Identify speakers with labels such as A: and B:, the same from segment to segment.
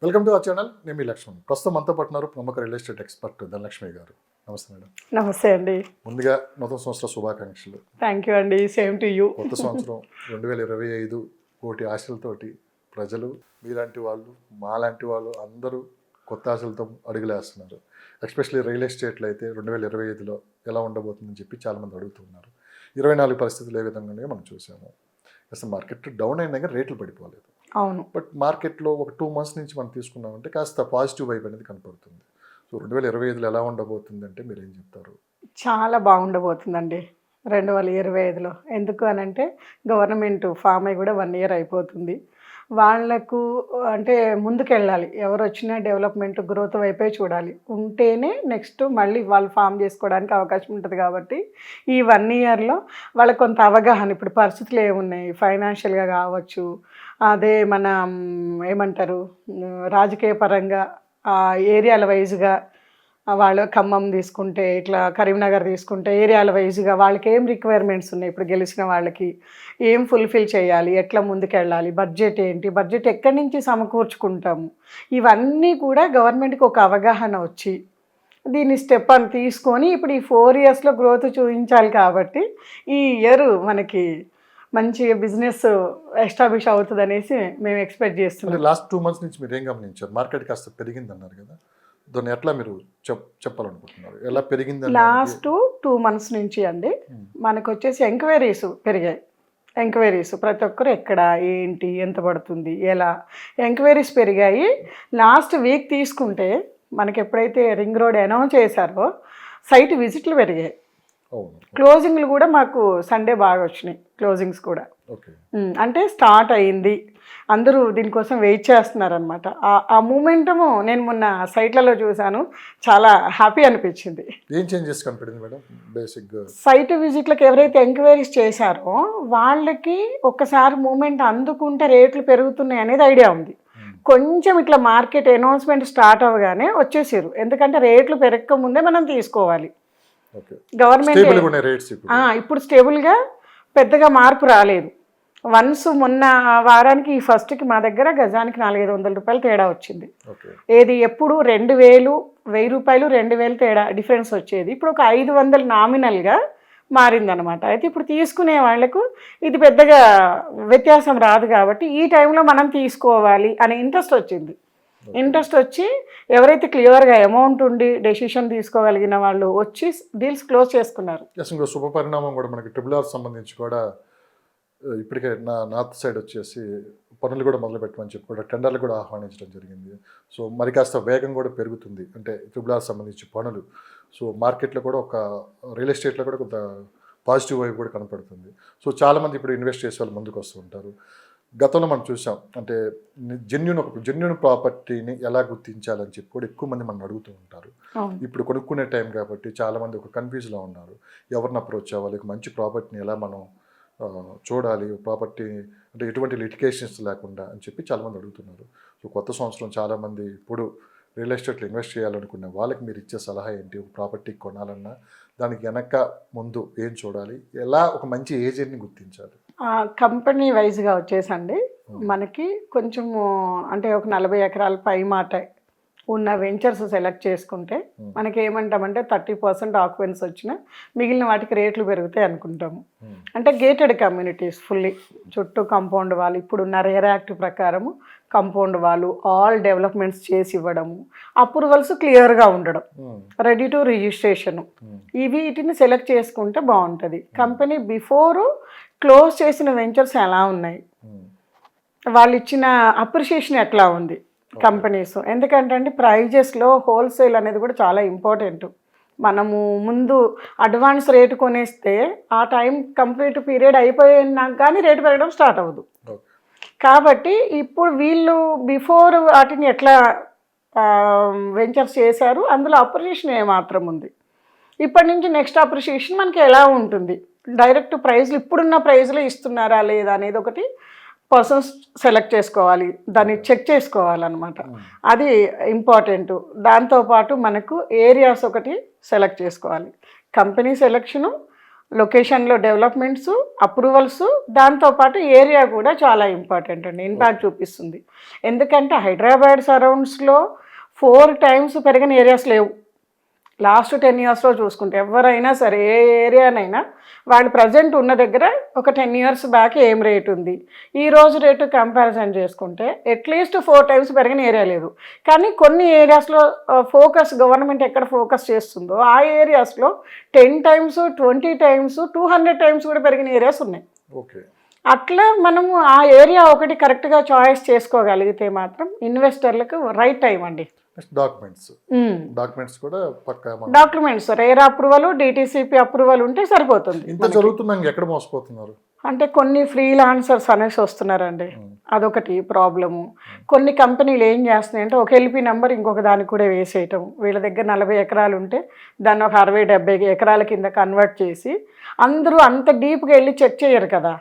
A: Welcome to our channel. నేను మీ లక్ష్మణ్. ప్రస్తుతం మనతో పట్టున్నారు ప్రముఖ రియల్ ఎస్టేట్ ఎక్స్పర్ట్ ధనలక్ష్మి గారు. నమస్తే మేడం.
B: నమస్తే అండి.
A: ముందుగా నూతన సంవత్సర శుభాకాంక్షలు.
B: థ్యాంక్ యూ అండి. Same to you.
A: కొత్త సంవత్సరం 2025 కోటి ఆశలతోటి ప్రజలు, మీలాంటి వాళ్ళు, మాలాంటి వాళ్ళు అందరూ కొత్త ఆశలతో అడుగులేస్తున్నారు. ఎస్పెషల్లీ రియల్ ఎస్టేట్లో అయితే 2025లో ఎలా ఉండబోతుందని చెప్పి చాలామంది అడుగుతున్నారు. 24 పరిస్థితులు ఏ విధంగా ఉన్నాయో మనం చూసాము. అసలు మార్కెట్ డౌన్ అయినా కానీ రేట్లు పడిపోలేదు.
B: అవును.
A: బట్ మార్కెట్లో ఒక 2 మంత్స్ నుంచి మనం తీసుకున్నామంటే కాస్త పాజిటివ్ వైబ్ అనేది కనపడుతుంది. సో 2025లో ఎలా ఉండబోతుంది అంటే మీరు ఏం చెప్తారు?
B: చాలా బాగుండబోతుందండి 2025లో. ఎందుకు అనంటే గవర్నమెంట్ ఫామ్ అయి కూడా 1 ఇయర్ అయిపోతుంది. వాళ్లకు అంటే ముందుకెళ్ళాలి. ఎవరు వచ్చినా డెవలప్మెంట్ గ్రోత్ వైపే చూడాలి. ఉంటేనే నెక్స్ట్ మళ్ళీ వాళ్ళు ఫామ్ చేసుకోవడానికి అవకాశం ఉంటుంది. కాబట్టి ఈ 1 ఇయర్లో వాళ్ళకి కొంత అవగాహన, ఇప్పుడు పరిస్థితులు ఏమున్నాయి, ఫైనాన్షియల్గా కావచ్చు, అదే మన ఏమంటారు రాజకీయ పరంగా ఏరియాల వైజ్గా, వాళ్ళు ఖమ్మం తీసుకుంటే, ఇట్లా కరీంనగర్ తీసుకుంటే ఏరియాల వైజ్గా వాళ్ళకి ఏం రిక్వైర్మెంట్స్ ఉన్నాయి, ఇప్పుడు గెలిచిన వాళ్ళకి ఏం ఫుల్ఫిల్ చేయాలి, ఎట్లా ముందుకెళ్ళాలి, బడ్జెట్ ఏంటి, బడ్జెట్ ఎక్కడి నుంచి సమకూర్చుకుంటాము, ఇవన్నీ కూడా గవర్నమెంట్కి ఒక అవగాహన వచ్చి దీన్ని స్టెప్ అని తీసుకొని ఇప్పుడు ఈ 4 ఇయర్స్లో గ్రోత్ చూపించాలి. కాబట్టి ఈ ఇయర్ మనకి మంచి బిజినెస్ ఎస్టాబ్లిష్ అవుతుంది అనేసి మేము ఎక్స్పెక్ట్ చేస్తున్నాం.
A: లాస్ట్ 2 మంత్స్ నుంచి మీరు ఏం గమనించారు? మార్కెట్ కాస్త పెరిగింది అన్నారు కదా, దాన్ని ఎట్లా మీరు చెప్పాలనుకుంటున్నారు? ఎలా పెరిగింది?
B: లాస్ట్ 2 మంత్స్ నుంచి అండి మనకు వచ్చేసి ఎంక్వైరీస్ పెరిగాయి. ఎంక్వైరీస్ ప్రతి ఒక్కరు ఎక్కడ, ఏంటి, ఎంత పడుతుంది, ఎలా ఎంక్వైరీస్ పెరిగాయి. లాస్ట్ వీక్ తీసుకుంటే మనకి ఎప్పుడైతే రింగ్ రోడ్ అనౌన్స్ చేశారో సైట్ విజిట్లు పెరిగాయి. క్లోజింగ్లు కూడా మాకు సండే బాగా వచ్చినాయి. క్లోజింగ్స్ కూడా అంటే స్టార్ట్ అయ్యింది, అందరూ దీనికోసం వెయిట్ చేస్తున్నారనమాట. ఆ మూమెంటము నేను మొన్న సైట్లలో చూశాను, చాలా హ్యాపీ అనిపించింది.
A: ఏం చేంజెస్ కనపడింది మేడం? బేసిక్గా
B: సైట్ విజిట్లకు ఎవరైతే ఎంక్వైరీస్ చేశారో వాళ్ళకి ఒక్కసారి మూమెంట్ అందుకుంటే రేట్లు పెరుగుతున్నాయి అనేది ఐడియా ఉంది. కొంచెం ఇట్లా మార్కెట్ అనౌన్స్మెంట్ స్టార్ట్ అవ్వగానే వచ్చేసారు. ఎందుకంటే రేట్లు పెరగక ముందే మనం తీసుకోవాలి. గవర్నమెంట్ ఇప్పుడు స్టేబుల్గా పెద్దగా మార్పు రాలేదు. వన్స్ మొన్న వారానికి ఈ ఫస్ట్కి మా దగ్గర గజానికి 400-500 రూపాయలు తేడా వచ్చింది. ఏది ఎప్పుడు 2000, 1000 రూపాయలు 2000 తేడా డిఫరెన్స్ వచ్చేది. ఇప్పుడు ఒక 500 నామినల్గా మారిందనమాట. అయితే ఇప్పుడు తీసుకునే వాళ్ళకు ఇది పెద్దగా వ్యత్యాసం రాదు. కాబట్టి ఈ టైంలో మనం తీసుకోవాలి అనే ఇంట్రెస్ట్ వచ్చింది. ఇంట్రెస్ట్ వచ్చి ఎవరైతే క్లియర్గా అమౌంట్ ఉండి డెసిషన్ తీసుకోగలిగిన వాళ్ళు వచ్చి డీల్స్ క్లోజ్ చేసుకున్నారు.
A: ఇంకో శుభ పరిణామం కూడా మనకి RRR సంబంధించి కూడా ఇప్పటికే నార్త్ సైడ్ వచ్చేసి పనులు కూడా మొదలు పెట్టమని చెప్పి కూడా టెండర్లు కూడా ఆహ్వానించడం జరిగింది. సో మరి కాస్త వేగం కూడా పెరుగుతుంది అంటే RRR సంబంధించి పనులు. సో మార్కెట్లో కూడా ఒక రియల్ ఎస్టేట్లో కూడా కొంత పాజిటివ్ వైపు కూడా కనపడుతుంది. సో చాలామంది ఇప్పుడు ఇన్వెస్ట్ చేసే వాళ్ళు ముందుకు వస్తూ ఉంటారు. గతంలో మనం చూసాం అంటే జెన్యూన్ ప్రాపర్టీని ఎలా గుర్తించాలని చెప్పి కూడా ఎక్కువ మంది మనం అడుగుతూ ఉంటారు. ఇప్పుడు కొనుక్కునే టైం కాబట్టి చాలామంది ఒక కన్ఫ్యూజ్లో ఉన్నారు. ఎవరిని అప్రోచ్ అవ్వాలి, మంచి ప్రాపర్టీని ఎలా మనం చూడాలి, ప్రాపర్టీ అంటే ఎటువంటి లిటిగేషన్స్ లేకుండా అని చెప్పి చాలామంది అడుగుతున్నారు. సో కొత్త సంవత్సరం చాలామంది ఇప్పుడు రియల్ ఎస్టేట్లో ఇన్వెస్ట్ చేయాలనుకునే వాళ్ళకి మీరు ఇచ్చే సలహా ఏంటి? ఒక ప్రాపర్టీ కొనాలన్నా దానికి వెనక ముందు ఏం చూడాలి, ఎలా ఒక మంచి ఏజెంట్ని గుర్తించాలి?
B: కంపెనీ వైజ్గా వచ్చేసండి మనకి కొంచెము అంటే ఒక 40 ఎకరాల పై మాట ఉన్న వెంచర్స్ సెలెక్ట్ చేసుకుంటే మనకి ఏమంటామంటే 30% ఆక్యుపెన్సీ వచ్చినా మిగిలిన వాటికి రేట్లు పెరుగుతాయి అనుకుంటాము. అంటే గేటెడ్ కమ్యూనిటీస్ ఫుల్లీ చుట్టూ కాంపౌండ్ వాళ్ళు, ఇప్పుడున్న రేర్ యాక్ట్ ప్రకారము కాంపౌండ్ వాళ్ళు ఆల్ డెవలప్మెంట్స్ చేసి ఇవ్వడము, అప్రూవల్స్ క్లియర్గా ఉండడం, రెడీ టు రిజిస్ట్రేషను, వీటిని సెలెక్ట్ చేసుకుంటే బాగుంటుంది. కంపెనీ బిఫోరు క్లోజ్ చేసిన వెంచర్స్ ఎలా ఉన్నాయి, వాళ్ళు ఇచ్చిన అప్రిషియేషన్ ఎట్లా ఉంది కంపెనీస్. ఎందుకంటే ప్రైజెస్లో హోల్సేల్ అనేది కూడా చాలా ఇంపార్టెంట్. మనము ముందు అడ్వాన్స్ రేటు కొనేస్తే ఆ టైం కంప్లీట్ పీరియడ్ అయిపోయినా కానీ రేటు పెరగడం స్టార్ట్ అవ్వదు. కాబట్టి ఇప్పుడు వీళ్ళు బిఫోర్ వాటిని ఎట్లా వెంచర్స్ చేశారు, అందులో అప్రిషియేషన్ ఏమాత్రం ఉంది, ఇప్పటి నుంచి నెక్స్ట్ అప్రిషియేషన్ మనకి ఎలా ఉంటుంది, డైరెక్ట్ ప్రైజ్లు ఇప్పుడున్న ప్రైజ్లో ఇస్తున్నారా లేదా అనేది ఒకటి పర్సన్స్ సెలెక్ట్ చేసుకోవాలి, దాన్ని చెక్ చేసుకోవాలన్నమాట. అది ఇంపార్టెంట్. దాంతోపాటు మనకు ఏరియాస్ ఒకటి సెలెక్ట్ చేసుకోవాలి. కంపెనీ సెలెక్షను, లొకేషన్లో డెవలప్మెంట్స్, అప్రూవల్స్, దాంతోపాటు ఏరియా కూడా చాలా ఇంపార్టెంట్ అండి, ఇంపాక్ట్ చూపిస్తుంది. ఎందుకంటే హైదరాబాద్ సరౌండ్స్లో 4 times పెరిగిన ఏరియాస్ లేవు. లాస్ట్ 10 yearsలో చూసుకుంటే ఎవరైనా సరే ఏ ఏరియానైనా వాళ్ళు ప్రజెంట్ ఉన్న దగ్గర ఒక 10 years బ్యాక్ ఏం రేట్ ఉంది, ఈ రోజు రేటు కంపారిజన్ చేసుకుంటే అట్లీస్ట్ 4 times పెరిగిన ఏరియా లేదు. కానీ కొన్ని ఏరియాస్లో గవర్నమెంట్ ఎక్కడ ఫోకస్ చేస్తుందో ఆ ఏరియాస్లో 10 times, 20 times, 200 times కూడా పెరిగిన ఏరియాస్ ఉన్నాయి.
A: ఓకే.
B: అట్లా మనము ఆ ఏరియా ఒకటి కరెక్ట్గా చాయిస్ చేసుకోగలిగితే మాత్రం ఇన్వెస్టర్లకు రైట్ టైం అండి.
A: డాక్యుమెంట్స్ కూడా పక్కా
B: documents RERA approval, DTCP approval ఉంటే సరిపోతుంది.
A: ఇంత జరుగుతున్నాం, ఎక్కడ మోసపోతున్నారు
B: అంటే కొన్ని ఫ్రీలాన్సర్స్ అనేసి వస్తున్నారండి, అదొకటి ప్రాబ్లము. కొన్ని కంపెనీలు ఏం చేస్తున్నాయంటే ఒక ఎల్పి నెంబర్ ఇంకొక దానికి కూడా వేసేయటం. వీళ్ళ దగ్గర 40 ఎకరాలు ఉంటే దాన్ని ఒక 60-70 ఎకరాల కింద కన్వర్ట్ చేసి, అందరూ అంత డీప్గా వెళ్ళి చెక్ చేయరు కదా,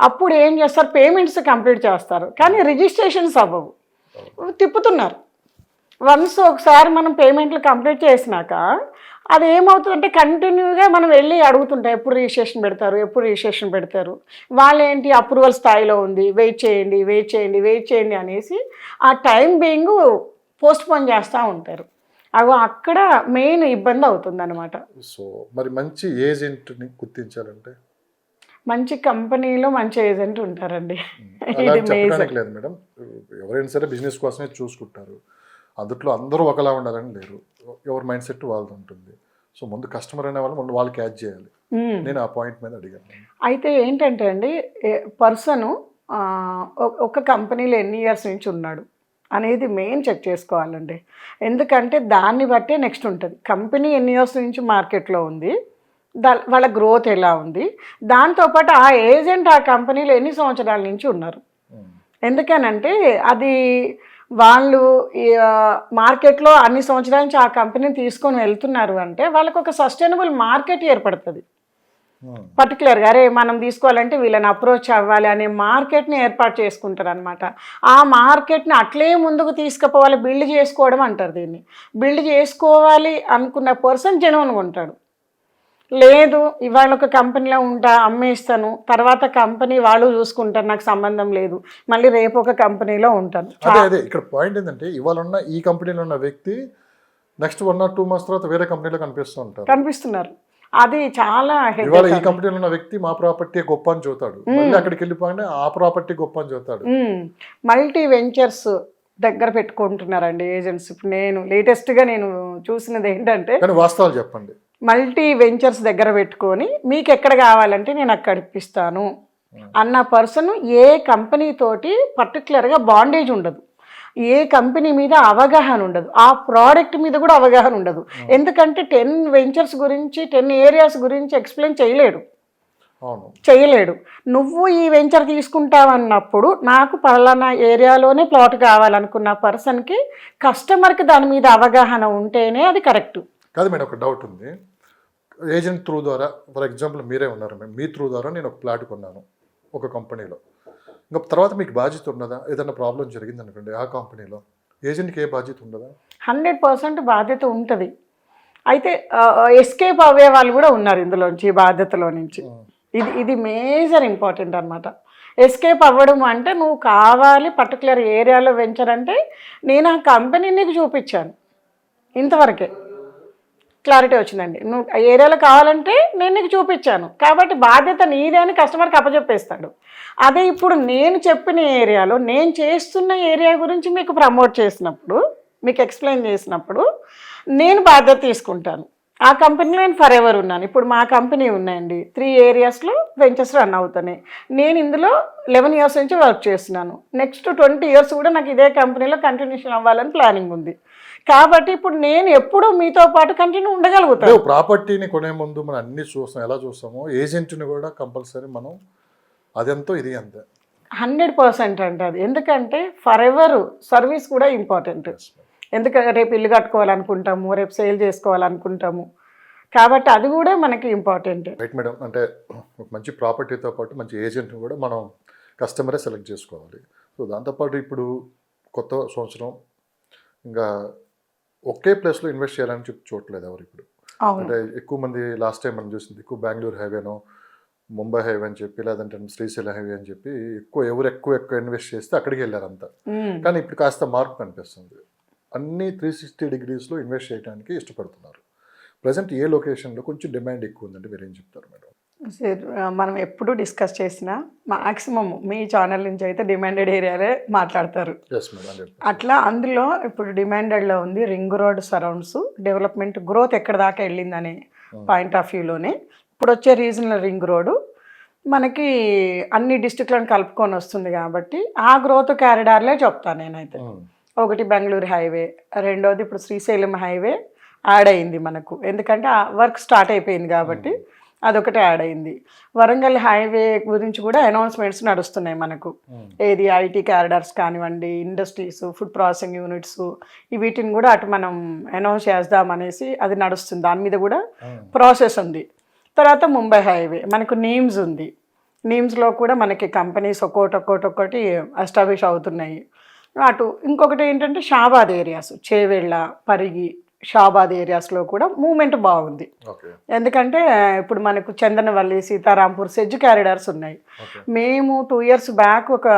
B: అప్పుడు ఏం చేస్తారు, పేమెంట్స్ కంప్లీట్ చేస్తారు కానీ రిజిస్ట్రేషన్స్ అవ్వవు, తిప్పుతున్నారు. వన్స్ ఒకసారి మనం పేమెంట్లు కంప్లీట్ చేసినాక అది ఏమవుతుందంటే కంటిన్యూగా మనం వెళ్ళి అడుగుతుంటాం, ఎప్పుడు రిజిస్ట్రేషన్ పెడతారు, వాళ్ళు ఏంటి అప్రూవల్ స్థాయిలో ఉంది, వెయిట్ చేయండి అనేసి ఆ టైం బీయింగ్ పోస్ట్పోన్ చేస్తూ ఉంటారు. అక్కడ మెయిన్ ఇబ్బంది అవుతుంది అనమాట.
A: సో మరి మంచి ఏజెంట్ని గుర్తించాలంటే
B: మంచి కంపెనీలో మంచి ఏజెంట్ ఉంటారండి.
A: అలా చెప్పడానికి లేదు మేడం, ఎవరైనా సరే బిజినెస్ కోసమే చూసుకుంటారు, అందులో అందరూ ఒకలా ఉండాలని లేరు, ఎవరి మైండ్ సెట్ వాళ్ళది ఉంటుంది. సో ముందు కస్టమర్ అనే వాళ్ళు ముందు వాళ్ళు క్యాచ్ చేయాలి. నేను ఆ పాయింట్ మీద అడిగాను.
B: అయితే ఏంటంటే అండి, పర్సను ఒక కంపెనీలో ఎన్ని ఇయర్స్ నుంచి ఉన్నాడు అనేది మెయిన్ చెక్ చేసుకోవాలండి. ఎందుకంటే దాన్ని బట్టే నెక్స్ట్ ఉంటుంది, కంపెనీ ఎన్ని ఇయర్స్ నుంచి మార్కెట్లో ఉంది, వాళ్ళ గ్రోత్ ఎలా ఉంది, దాంతోపాటు ఆ ఏజెంట్ ఆ కంపెనీలో ఎన్ని సంవత్సరాల నుంచి ఉన్నారు. ఎందుకనంటే అది వాళ్ళు మార్కెట్లో అన్ని సంవత్సరాల నుంచి ఆ కంపెనీని తీసుకొని వెళ్తున్నారు అంటే వాళ్ళకు ఒక సస్టైనబుల్ మార్కెట్ ఏర్పడుతుంది. పర్టికులర్గా అరే మనం తీసుకోవాలంటే వీళ్ళని అప్రోచ్ అవ్వాలి అనే మార్కెట్ని ఏర్పాటు చేసుకుంటారు అనమాట. ఆ మార్కెట్ని అట్లే ముందుకు తీసుకుపోవాలి, బిల్డ్ చేసుకోవడం అంటారు దీన్ని. బిల్డ్ చేసుకోవాలి అనుకున్న పర్సన్ జెన్యూన్గా ఉంటాడు. లేదు ఇవాళ ఒక కంపెనీలో ఉంటా అమ్మేస్తాను, తర్వాత కంపెనీ వాళ్ళు చూసుకుంటారు, నాకు సంబంధం లేదు, మళ్ళీ రేపు ఒక కంపెనీలో ఉంటాను.
A: అదే ఇక్కడ పాయింట్ ఏంటంటే ఇవాళ ఉన్న ఈ కంపెనీలో ఉన్న వ్యక్తి నెక్స్ట్ 1 or 2 months తర్వాత వేరే కంపెనీలో కనిపిస్తున్నారు. అది చాలా ఇవాళ ఈ కంపెనీలో ఉన్న వ్యక్తి మా ప్రాపర్టీ గొప్ప అని చూస్తాడు, మళ్ళీ అక్కడికి వెళ్ళిపోయినా ఆ ప్రాపర్టీ గొప్ప అని చూస్తాడు.
B: మల్టీ వెంచర్స్ దగ్గర పెట్టుకుంటున్నారండి ఏజెంట్స్. ఇప్పుడు నేను లేటెస్ట్గా చూసినది ఏంటంటే,
A: వాస్తవాలు చెప్పండి,
B: మల్టీ వెంచర్స్ దగ్గర పెట్టుకొని మీకు ఎక్కడ కావాలంటే నేను అక్కడ ఇప్పిస్తాను అన్న పర్సన్ ఏ కంపెనీ తోటి పర్టికులర్గా బాండేజ్ ఉండదు, ఏ కంపెనీ మీద అవగాహన ఉండదు, ఆ ప్రోడక్ట్ మీద కూడా అవగాహన ఉండదు. ఎందుకంటే 10 వెంచర్స్ గురించి 10 ఏరియాస్ గురించి ఎక్స్ప్లెయిన్ చేయలేడు. నువ్వు ఈ వెంచర్ తీసుకుంటావన్నప్పుడు నాకు పలానా ఏరియాలోనే ప్లాట్ కావాలనుకున్న పర్సన్కి, కస్టమర్కి దాని మీద అవగాహన ఉంటేనే అది కరెక్ట్.
A: కాదు మేడం, ఒక డౌట్ ఉంది. ఏజెంట్ త్రూ ద్వారా, ఫర్ ఎగ్జాంపుల్ మీరే ఉన్నారు మేడం, మీ త్రూ ద్వారా నేను ఒక ప్లాట్ కొన్నాను ఒక కంపెనీలో, ఇంకా తర్వాత మీకు బాధ్యత ఉండదా? ఏదైనా ప్రాబ్లం జరిగింది అనుకోండి ఆ కంపెనీలో, ఏజెంట్కి ఏ బాధ్యత ఉండదా?
B: 100% బాధ్యత ఉంటుంది. అయితే ఎస్కేప్ అవ్వే వాళ్ళు కూడా ఉన్నారు ఇందులోంచి, ఈ బాధ్యతలో నుంచి. ఇది మేజర్ ఇంపార్టెంట్ అనమాట. ఎస్కేప్ అవ్వడం అంటే నువ్వు కావాలి పర్టికులర్ ఏరియాలో వెంచర్ అంటే నేను ఆ కంపెనీ నీకు చూపించాను, ఇంతవరకే క్లారిటీ వచ్చిందండి. నువ్వు ఆ ఏరియాలో కావాలంటే నేను నీకు చూపించాను కాబట్టి బాధ్యత నీదే అని కస్టమర్కి అప్పచెప్పేస్తాడు. అదే ఇప్పుడు నేను చెప్పిన ఏరియాలో నేను చేస్తున్న ఏరియా గురించి మీకు ప్రమోట్ చేసినప్పుడు, మీకు ఎక్స్ప్లెయిన్ చేసినప్పుడు నేను బాధ్యత తీసుకుంటాను. ఆ కంపెనీలో నేను ఫర్ ఎవర్ ఉన్నాను. ఇప్పుడు మా కంపెనీ ఉన్నాయండి, 3 ఏరియాస్లో వెంచర్స్ రన్ అవుతున్నాయి. నేను ఇందులో 11 years నుంచి వర్క్ చేస్తున్నాను. నెక్స్ట్ 20 years కూడా నాకు ఇదే కంపెనీలో కంటిన్యూషన్ అవ్వాలని ప్లానింగ్ ఉంది. కాబట్టి ఇప్పుడు నేను ఎప్పుడు మీతో పాటు కంటిన్యూ ఉండగలుగుతాను.
A: ప్రాపర్టీని కొనే ముందు మనం అన్ని చూస్తాం, ఎలా చూస్తామో ఏజెంట్ని కూడా కంపల్సరీ మనం అదెంతో ఇది అంతే
B: 100% అంటే అది. ఎందుకంటే ఫర్ ఎవర్ సర్వీస్ కూడా ఇంపార్టెంట్. ఎందుకంటే రేపు ఇల్లు కట్టుకోవాలనుకుంటాము, రేపు సేల్ చేసుకోవాలనుకుంటాము, కాబట్టి అది కూడా మనకి ఇంపార్టెంట్.
A: రైట్ మేడం, అంటే ఒక మంచి ప్రాపర్టీతో పాటు మంచి ఏజెంట్ని కూడా మనం కస్టమరే సెలెక్ట్ చేసుకోవాలి. సో దాంతోపాటు ఇప్పుడు కొత్త సంవత్సరం, ఇంకా ఒకే ప్లేస్లో ఇన్వెస్ట్ చేయాలని చెప్పి చూడలేదు ఎవరు. ఇప్పుడు
B: అవును.
A: అంటే ఎక్కువ మంది లాస్ట్ టైం మనం చూసింది ఎక్కువ బెంగళూరు హైవేనో ముంబై హైవే అని చెప్పి లేదంటే శ్రీశైలం హైవే అని చెప్పి ఎవరు ఎక్కువ ఇన్వెస్ట్ చేస్తే అక్కడికి వెళ్ళారు అంతా. కానీ ఇప్పుడు కాస్త మార్పు కనిపిస్తుంది. అన్ని 360 డిగ్రీస్లో ఇన్వెస్ట్ చేయడానికి ఇష్టపడుతున్నారు. ప్రజెంట్ ఏ లొకేషన్లో కొంచెం డిమాండ్ ఎక్కువ ఉందంటే మీరు ఏం చెప్తారు మేడం?
B: సార్ మనం ఎప్పుడు డిస్కస్ చేసినా మాక్సిమం మీ ఛానల్ నుంచి అయితే డిమాండెడ్ ఏరియాలే మాట్లాడతారు.
A: Yes madam.
B: అట్లా అందులో ఇప్పుడు డిమాండెడ్లో ఉంది ring road surrounds development growth ఎక్కడ దాకా వెళ్ళిందనే పాయింట్ ఆఫ్ వ్యూలోనే ఇప్పుడు వచ్చే రీజనల్ రింగ్ రోడ్డు మనకి అన్ని డిస్ట్రిక్ట్లను కలుపుకొని వస్తుంది కాబట్టి ఆ గ్రోత్ క్యారిడార్లే చెప్తాను నేనైతే. ఒకటి బెంగళూరు హైవే, రెండోది ఇప్పుడు శ్రీశైలం హైవే యాడ్ అయింది మనకు, ఎందుకంటే ఆ వర్క్ స్టార్ట్ అయిపోయింది కాబట్టి అదొకటి యాడ్ అయింది. వరంగల్ హైవే గురించి కూడా అనౌన్స్మెంట్స్ నడుస్తున్నాయి మనకు. ఏది ఐటీ క్యారిడార్స్ కానివ్వండి, ఇండస్ట్రీస్, ఫుడ్ ప్రాసెసింగ్ యూనిట్స్, వీటిని కూడా అటు మనం అనౌన్స్ చేద్దామనేసి అది నడుస్తుంది. దాని మీద కూడా ప్రాసెస్ ఉంది. తర్వాత ముంబై హైవే మనకు నీమ్స్ ఉంది. నీమ్స్లో కూడా మనకి కంపెనీస్ ఒక్కొక్కటి ఎస్టాబ్లిష్ అవుతున్నాయి. అటు ఇంకొకటి ఏంటంటే షాబాద్ ఏరియాస్, చేవెళ్ళ, పరిగి, షాబాద్ ఏరియాస్లో కూడా మూమెంట్ బాగుంది. ఎందుకంటే ఇప్పుడు మనకు చందనవల్లి, సీతారాంపూర్, సెజ్ క్యారిడార్స్ ఉన్నాయి. మేము 2 years బ్యాక్ ఒక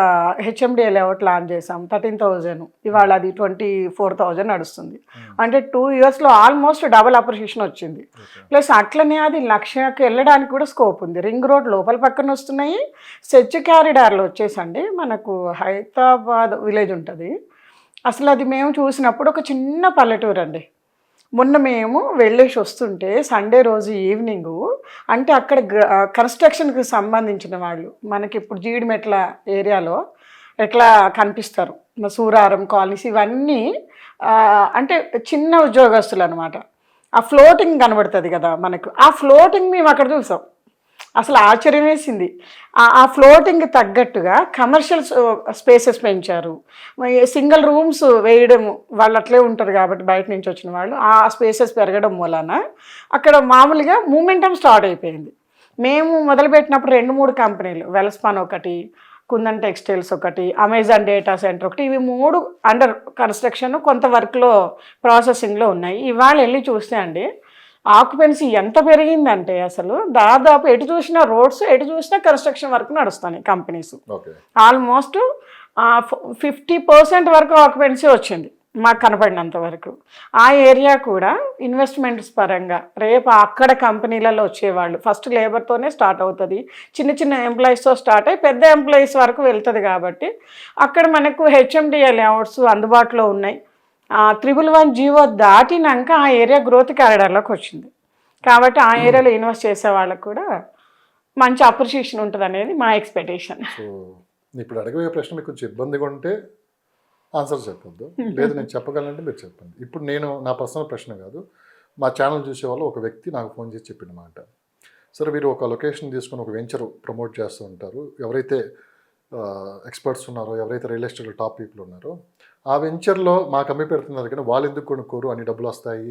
B: హెచ్ఎండిఏ లేఅవుట్ లాంచ్ చేసాం 13,000, ఇవాళ అది 24,000 నడుస్తుంది. అంటే 2 yearsలో ఆల్మోస్ట్ డబుల్ అప్రిషియేషన్ వచ్చింది. ప్లస్ అట్లనే అది 1,00,000కి వెళ్ళడానికి కూడా స్కోప్ ఉంది. రింగ్ రోడ్ లోపల పక్కన వస్తున్నాయి. సెజ్ క్యారిడార్లో వచ్చేసండి మనకు హైదరాబాద్ విలేజ్ ఉంటుంది. అసలు అది మేము చూసినప్పుడు ఒక చిన్న పల్లెటూరు అండి. మొన్న మేము వెళ్ళేసి వస్తుంటే సండే రోజు ఈవినింగు, అంటే అక్కడ కన్స్ట్రక్షన్కి సంబంధించిన వాళ్ళు మనకి ఇప్పుడు జీడిమెట్ల ఏరియాలో ఎట్లా కనిపిస్తారు, సూరారం కాలనీస్, ఇవన్నీ అంటే చిన్న ఉద్యోగస్తులు అనమాట. ఆ ఫ్లోటింగ్ కనబడుతుంది కదా మనకు, ఆ ఫ్లోటింగ్ మేము అక్కడ చూసాం. అసలు ఆశ్చర్యం వేసింది. ఆ ఫ్లోటింగ్కి తగ్గట్టుగా కమర్షియల్ స్పేసెస్ పెంచారు. సింగిల్ రూమ్స్ వేయడం, వాళ్ళు అట్లే ఉంటారు కాబట్టి బయట నుంచి వచ్చిన వాళ్ళు, ఆ స్పేసెస్ పెరగడం వలన అక్కడ మామూలుగా మూమెంటం స్టార్ట్ అయిపోయింది. మేము మొదలుపెట్టినప్పుడు 2-3 కంపెనీలు, వెల్స్పాన్ ఒకటి, కుందన్ టెక్స్టైల్స్ ఒకటి, అమెజాన్ డేటా సెంటర్ ఒకటి, ఇవి 3 అండర్ కన్స్ట్రక్షన్, కొంత వర్క్లో ప్రాసెసింగ్లో ఉన్నాయి. ఇవాళ వెళ్ళి చూస్తే అండి ఆక్యుపెన్సీ ఎంత పెరిగిందంటే అసలు దాదాపు ఎటు చూసినా రోడ్స్, ఎటు చూసినా కన్స్ట్రక్షన్ వర్క్ నడుస్తున్నాయి కంపెనీస్. ఆల్మోస్ట్ 50% వరకు ఆక్యుపెన్సీ వచ్చింది మాకు కనపడినంత వరకు. ఆ ఏరియా కూడా ఇన్వెస్ట్మెంట్స్ పరంగా రేపు అక్కడ కంపెనీలలో వచ్చేవాళ్ళు ఫస్ట్ లేబర్తోనే స్టార్ట్ అవుతుంది. చిన్న ఎంప్లాయీస్తో స్టార్ట్ అయ్యి పెద్ద ఎంప్లాయీస్ వరకు వెళ్తుంది కాబట్టి అక్కడ మనకు హెచ్ఎండిఏ లేఅవుట్స్ అందుబాటులో ఉన్నాయి. 111 జీవో దాటినాక ఆ ఏరియా గ్రోత్ కారిడార్లోకి వచ్చింది కాబట్టి ఆ ఏరియాలో ఇన్వెస్ట్ చేసే వాళ్ళకు కూడా మంచి అప్రిషియేషన్ ఉంటుంది అనేది మా ఎక్స్పెక్టేషన్.
A: సో ఇప్పుడు అడగబోయే ప్రశ్న మీకు కొంచెం ఇబ్బందిగా ఉంటే ఆన్సర్ చెప్పొద్దు, లేదు నేను చెప్పగలంటే మీరు చెప్పండి. ఇప్పుడు నేను నా పర్సనల్ ప్రశ్న కాదు, మా ఛానల్ చూసే వాళ్ళు ఒక వ్యక్తి నాకు ఫోన్ చేసి చెప్పిన మాట. సరే మీరు ఒక లొకేషన్ తీసుకొని ఒక వెంచర్ ప్రమోట్ చేస్తూ ఉంటారు, ఎవరైతే ఎక్స్పర్ట్స్ ఉన్నారో, ఎవరైతే రియల్ ఎస్టేట్లో టాప్ పీపుల్ ఉన్నారో, ఆ వెంచర్లో మాకు అమ్మి పెడుతున్నారు కానీ వాళ్ళు ఎందుకు కొనుక్కోరు, అన్ని డబ్బులు వస్తాయి,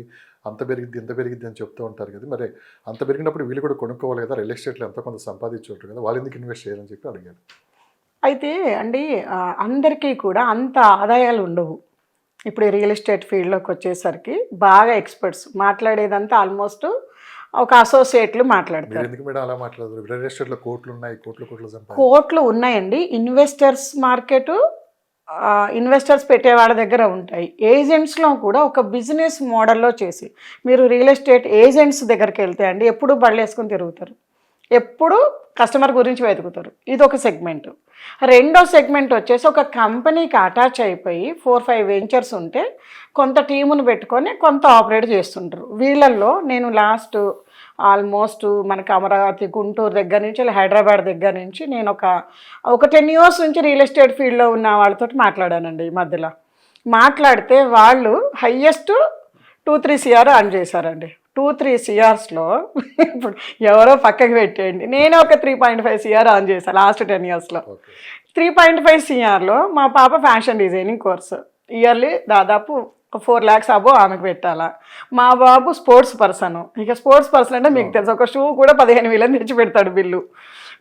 A: అంత పెరిగిద్ది ఇంత పెరిగిద్ది అని చెప్తూ ఉంటారు కదా. మరి అంత పెరిగినప్పుడు వీళ్ళు కూడా కొనుక్కోవాలి కదా, రియల్ ఎస్టేట్లో ఎంతో కొంత సంపాదించవచ్చు కదా, వాళ్ళు ఎందుకు ఇన్వెస్ట్ చేయాలని చెప్పి అడిగారు.
B: అయితే అండి అందరికీ కూడా అంత ఆదాయాలు ఉండవు. ఇప్పుడు రియల్ ఎస్టేట్ ఫీల్డ్లోకి వచ్చేసరికి బాగా ఎక్స్పర్ట్స్ మాట్లాడేదంతా ఆల్మోస్ట్ ఒక అసోసియేట్లు మాట్లాడతారు.
A: ఎందుకు మేడం అలా మాట్లాడతారు? రియల్ ఎస్టేట్లో కోట్లు ఉన్నాయి,
B: కోట్లు ఉన్నాయండి. ఇన్వెస్టర్స్ మార్కెట్, ఇన్వెస్టర్స్ పెట్టే వాళ్ళ దగ్గర ఉంటాయి. ఏజెంట్స్లో కూడా ఒక బిజినెస్ మోడల్లో చేసి మీరు రియల్ ఎస్టేట్ ఏజెంట్స్ దగ్గరికి వెళ్తే అండి ఎప్పుడు బళ్ళు వేసుకొని తిరుగుతారు, ఎప్పుడు కస్టమర్ గురించి వెతుకుతారు. ఇది ఒక సెగ్మెంట్. రెండో సెగ్మెంట్ వచ్చేసి ఒక కంపెనీకి అటాచ్ అయిపోయి 4-5 వెంచర్స్ ఉంటే కొంత టీమును పెట్టుకొని కొంత ఆపరేట్ చేస్తుంటారు. వీళ్ళల్లో నేను లాస్ట్ ఆల్మోస్ట్ మనకి అమరావతి, గుంటూరు దగ్గర నుంచి హైదరాబాద్ దగ్గర నుంచి నేను ఒక 10 years నుంచి రియల్ ఎస్టేట్ ఫీల్డ్లో ఉన్న వాళ్ళతో మాట్లాడానండి. ఈ మధ్యలో మాట్లాడితే వాళ్ళు హయ్యెస్ట్ 2-3 CR ఆన్ చేశారండి. 2-3 CRస్లో ఇప్పుడు ఎవరో పక్కకి పెట్టేయండి, నేను ఒక 3.5 CR ఆన్ చేశాను లాస్ట్ 10 yearsలో. 3.5 CRలో మా పాప ఫ్యాషన్ డిజైనింగ్ కోర్సు ఇయర్లీ దాదాపు 4 lakhs అబో ఆమెకు పెట్టాలా. మా బాబు స్పోర్ట్స్ పర్సన్, ఇక స్పోర్ట్స్ పర్సన్ అంటే మీకు తెలుసు, ఒక షూ కూడా 15,000 తెచ్చి పెడతాడు బిల్లు.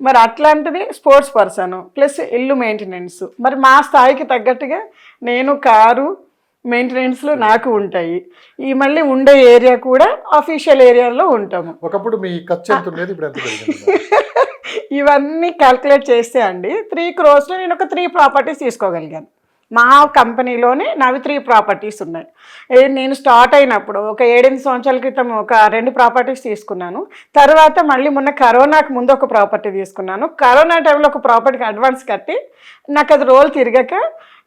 B: మరి అట్లాంటిది స్పోర్ట్స్ పర్సన్ ప్లస్ ఇల్లు మెయింటెనెన్స్. మరి మా స్థాయికి తగ్గట్టుగా నేను కారు, మెయింటెనెన్స్లో నాకు ఉంటాయి. ఈ మళ్ళీ ఉండే ఏరియా కూడా అఫీషియల్ ఏరియాలో ఉంటాము.
A: ఒకప్పుడు మీ ఖర్చు ఎంత ఉండేది, ఇప్పుడు ఎంత పెరిగింది?
B: ఇవన్నీ క్యాల్కులేట్ చేస్తే అండి 3 crores నేను ఒక 3 ప్రాపర్టీస్ తీసుకోగలిగాను. మా కంపెనీలోనే నావి 3 ప్రాపర్టీస్ ఉన్నాయి. నేను స్టార్ట్ అయినప్పుడు ఒక 7-8 సంవత్సరాల క్రితం ఒక 2 ప్రాపర్టీస్ తీసుకున్నాను. తర్వాత మళ్ళీ మొన్న కరోనాకు ముందు ఒక ప్రాపర్టీ తీసుకున్నాను. కరోనా టైంలో ఒక ప్రాపర్టీకి అడ్వాన్స్ కట్టి నాకు అది రోల్ తిరగక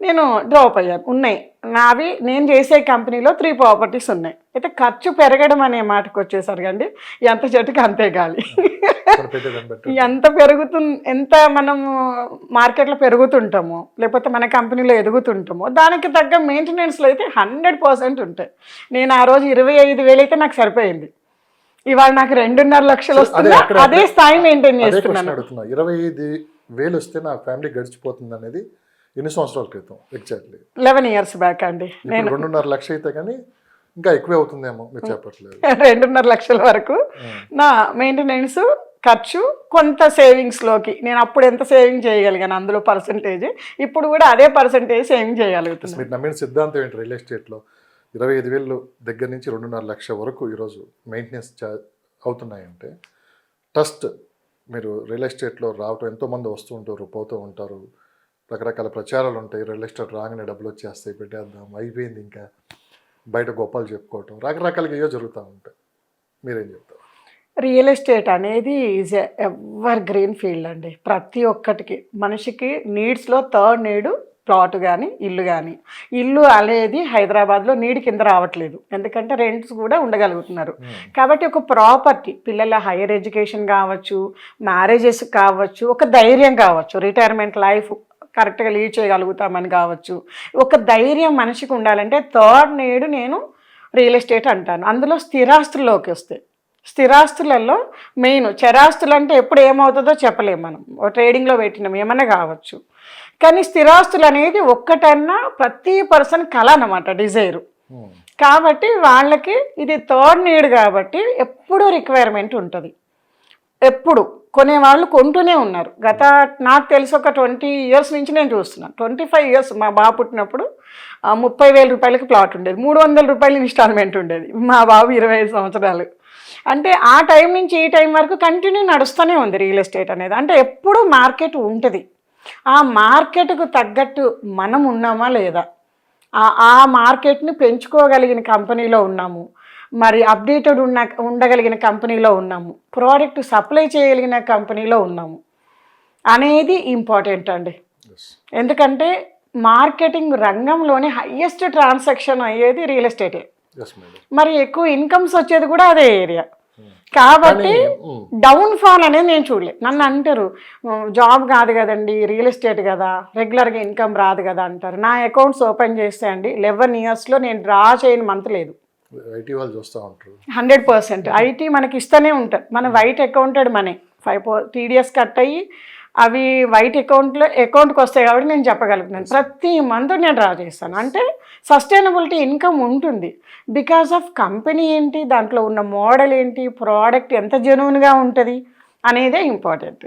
B: నేను డ్రాప్ అయ్యాను. ఉన్నాయి నావి, నేను చేసే కంపెనీలో 3 ప్రాపర్టీస్ ఉన్నాయి. అయితే ఖర్చు పెరగడం అనే మాటకు వచ్చేసరికి అండి, ఎంత చెట్టుకి అంతే గాలి. ఎంత ఎంత మనము మార్కెట్లో పెరుగుతుంటామో లేకపోతే మన కంపెనీలో ఎదుగుతుంటామో దానికి తగ్గ మెయింటెనెన్స్లో అయితే 100% ఉంటాయి. నేను ఆ రోజు 25,000 అయితే నాకు సరిపోయింది. ఇవాళ నాకు 2.5 లక్షలు వస్తుంది. అదే స్థాయి మెయింటైన్ చేస్తున్నాను.
A: 25,000 వస్తే నా ఫ్యామిలీ గడిచిపోతుంది అనేది ఎన్ని సంవత్సరాల క్రితం? ఎగ్జాక్ట్లీ
B: 11 years బ్యాక్ అండి.
A: నేను 2.5 లక్షలు అయితే కానీ ఇంకా ఎక్కువే అవుతుందేమో, మీరు చెప్పట్లేదు.
B: 2.5 లక్షల వరకు నా మెయింటెనెన్స్ ఖర్చు, కొంత సేవింగ్స్లోకి నేను అప్పుడు ఎంత సేవింగ్ చేయగలిగాను అందులో పర్సంటేజ్, ఇప్పుడు కూడా అదే పర్సంటేజ్ సేవింగ్ చేయగలుగుతున్నాను.
A: మీరు నమ్మిన సిద్ధాంతం ఏంటి? రియల్ ఎస్టేట్లో 25,000 దగ్గర నుంచి 2.5 లక్షల వరకు ఈరోజు మెయింటెనెన్స్ అవుతున్నాయంటే ట్రస్ట్. మీరు రియల్ ఎస్టేట్లో రావటం, ఎంతోమంది వస్తూ ఉంటారు, పోతూ ఉంటారు, రకరకాల ప్రచారాలు ఉంటాయి. రియల్ ఎస్టేట్ రాగానే డబ్బులు వచ్చేస్తాయి, పెట్టేద్దాం, అయిపోయింది, ఇంకా బయట గొప్పలు చెప్పుకోవటం, రకరకాలుగా ఏవో జరుగుతూ ఉంటాయి. మీరేం చెప్తారు?
B: రియల్ ఎస్టేట్ అనేది ఈజ్ ఎవర్ గ్రీన్ ఫీల్డ్ అండి. ప్రతి ఒక్కటికి మనిషికి నీడ్స్లో 3rd నీడ్ ప్లాట్ కానీ ఇల్లు కానీ. ఇల్లు అనేది హైదరాబాద్లో నీడ్ కింద రావట్లేదు, ఎందుకంటే రెంట్స్ కూడా ఉండగలుగుతున్నారు. కాబట్టి ఒక ప్రాపర్టీ, పిల్లల హైయర్ ఎడ్యుకేషన్ కావచ్చు, మ్యారేజెస్ కావచ్చు, ఒక ధైర్యం కావచ్చు, రిటైర్మెంట్ లైఫ్ కరెక్ట్గా లీడ్ చేయగలుగుతామని కావచ్చు, ఒక ధైర్యం మనిషికి ఉండాలంటే 3rd నీడ్ నేను రియల్ ఎస్టేట్ అంటాను. అందులో స్థిరాస్తుల్లోకి వస్తే, స్థిరాస్తులలో మెయిన్, చరాస్తులు అంటే ఎప్పుడు ఏమవుతుందో చెప్పలేము మనం, ట్రేడింగ్లో పెట్టినాం ఏమన్నా కావచ్చు. కానీ స్థిరాస్తులు అనేది ఒక్కటన్నా ప్రతి పర్సన్ కళ అన్నమాట, డిజైరు. కాబట్టి వాళ్ళకి ఇది 3rd నీడ్ కాబట్టి ఎప్పుడూ రిక్వైర్మెంట్ ఉంటుంది. ఎప్పుడు కొనేవాళ్ళు కొంటూనే ఉన్నారు. నాకు తెలిసి ఒక 20 years నుంచి నేను చూస్తున్నాను. 25 years మా బాబు పుట్టినప్పుడు 30,000 రూపాయలకి ప్లాట్ ఉండేది, 300 రూపాయలు ఇన్స్టాల్మెంట్ ఉండేది. మా బాబు 25 సంవత్సరాలు. అంటే ఆ టైం నుంచి ఈ టైం వరకు కంటిన్యూ నడుస్తూనే ఉంది రియల్ ఎస్టేట్ అనేది. అంటే ఎప్పుడు మార్కెట్ ఉంటుంది. ఆ మార్కెట్కు తగ్గట్టు మనం ఉన్నామా లేదా, ఆ మార్కెట్ని పెంచుకోగలిగిన కంపెనీలో ఉన్నాము, మరి అప్డేటెడ్ ఉండగలిగిన కంపెనీలో ఉన్నాము, ప్రోడక్ట్ సప్లై చేయగలిగిన కంపెనీలో ఉన్నాము అనేది ఇంపార్టెంట్ అండి. ఎందుకంటే మార్కెటింగ్ రంగంలోనే హయ్యెస్ట్ ట్రాన్సాక్షన్ అయ్యేది రియల్ ఎస్టేటే. మరి ఎక్కువ ఇన్కమ్స్ వచ్చేది కూడా అదే ఏరియా. కాబట్టి డౌన్ ఫాల్ అనేది నేను చూడలేదు. నన్ను అంటారు జాబ్ కాదు కదండి, రియల్ ఎస్టేట్ కదా, రెగ్యులర్గా ఇన్కమ్ రాదు కదా అంటారు. నా అకౌంట్స్ ఓపెన్ చేస్తే అండి 11 yearsలో నేను డ్రా చేయని మంత్ లేదు.
A: ఐటీ వాళ్ళు చూస్తూ ఉంటారు
B: 100%. ఐటీ మనకి ఇస్తూనే ఉంటారు. మన white accounted money 5 TDS cut అయ్యి అవి వైట్ అకౌంట్కి వస్తాయి కాబట్టి నేను చెప్పగలుగుతున్నాను. ప్రతి మంత్ నేను డ్రా చేస్తాను. అంటే సస్టైనబిలిటీ ఇన్కమ్ ఉంటుంది. బికాస్ ఆఫ్ కంపెనీ ఏంటి, దాంట్లో ఉన్న మోడల్ ఏంటి, ప్రోడక్ట్ ఎంత జెన్యూన్గా ఉంటుంది అనేదే ఇంపార్టెంట్.